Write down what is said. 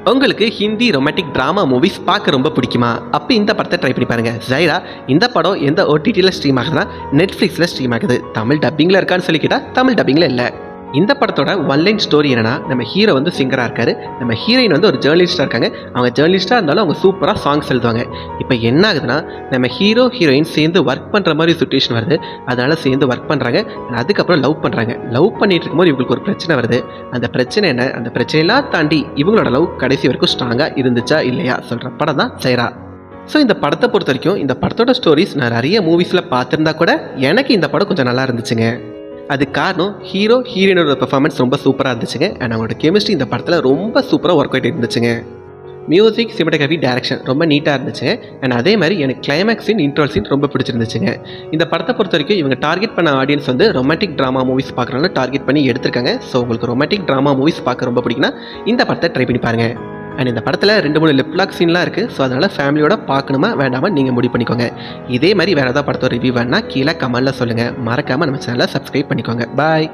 உங்களுக்கு Hindi romantic drama movies பார்க்க ரொம்ப பிடிக்குமா? அப்போ இந்த படத்தை ட்ரை பண்ணி பாருங்கள். ஜைரா. இந்த படம் எந்த ஓடிடியில் ஸ்ட்ரீம் ஆகுதுன்னா நெட்ஃப்ளிக்ஸில் ஸ்ட்ரீம் ஆகுது. தமிழ் டப்பிங்கில் இருக்கான்னு சொல்லி கேட்டால் தமிழ் டப்பிங்கில் இல்லை. இந்த படத்தோட ஒன்லைன் ஸ்டோரி என்னன்னா, நம்ம ஹீரோ வந்து சிங்கராக இருக்காரு, நம்ம ஹீரோயின் வந்து ஒரு ஜேர்னலிஸ்டாக இருக்காங்க. அவங்க ஜேர்னலிஸ்டாக இருந்தாலும் அவங்க சூப்பராக சாங்ஸ் எழுதுவாங்க. இப்போ என்ன ஆகுதுன்னா, நம்ம ஹீரோ ஹீரோயின் சேர்ந்து ஒர்க் பண்ணுற மாதிரி சுச்சுவேஷன் வருது. அதனால் சேர்ந்து ஒர்க் பண்ணுறாங்க. அதுக்கப்புறம் லவ் பண்ணுறாங்க. லவ் பண்ணிட்டு இருக்கும்போது இவங்களுக்கு ஒரு பிரச்சனை வருது. அந்த பிரச்சனை என்ன, அந்த பிரச்சனையெல்லாம் தாண்டி இவங்களோட லவ் கடைசி வரைக்கும் ஸ்ட்ராங்காக இருந்துச்சா இல்லையா சொல்கிற படம் தான் ஜைரா. ஸோ இந்த படத்தை பொறுத்த வரைக்கும் இந்த படத்தோட ஸ்டோரிஸ் நான் நிறைய மூவிஸில் பார்த்துருந்தா கூட எனக்கு இந்த படம் கொஞ்சம் நல்லா இருந்துச்சுங்க. அது காரணம் ஹீரோ ஹீரோயினோட பெர்ஃபார்மன்ஸ் ரொம்ப சூப்பராக இருந்துச்சுங்க. அண்ட் அவங்களோட கெமிஸ்ட்ரி இந்த படத்தில் ரொம்ப சூப்பராக ஒர்க் அவுட் இருந்துச்சுங்க. மியூசிக், சினிமாட்டோகிராஃபி, டைரக்ஷன் ரொம்ப நீட்டாக இருந்துச்சுங்க. அண்ட் அதே மாதிரி எனக்கு கிளைமேக்ஸ் சீன், இன்ட்ரோல் சீன் ரொம்ப பிடிச்சிருந்துச்சுங்க. இந்த படத்தை பொறுத்த வரைக்கும் இவங்க டார்கெட் பண்ண ஆடியன்ஸ் வந்து ரொமான்டிக் ட்ராமா மூவிஸ் பார்க்குறதுனால டார்கெட் பண்ணி எடுத்திருக்காங்க. ஸோ உங்களுக்கு ரொமான்டிக் ட்ராமா மூவிஸ் பார்க்க ரொம்ப பிடிக்குன்னா இந்த படத்தை ட்ரை பண்ணி பாருங்கள். அண்ட் இந்த படத்தில் 2-3 லிப்லாக் சீன்லாம் இருக்குது. ஸோ அதனால் ஃபேமிலியோட பார்க்கணுமா வேண்டாமா நீங்கள் முடிவு பண்ணிக்கோங்க. இதே மாதிரி வேறு ஏதாவது படத்தோட ரிவ்யூ வேணால் கீழே கமெண்ட்டில் சொல்லுங்கள். மறக்காமல் நம்ம சேனலை சப்ஸ்கிரைப் பண்ணிக்கோங்க. பாய்.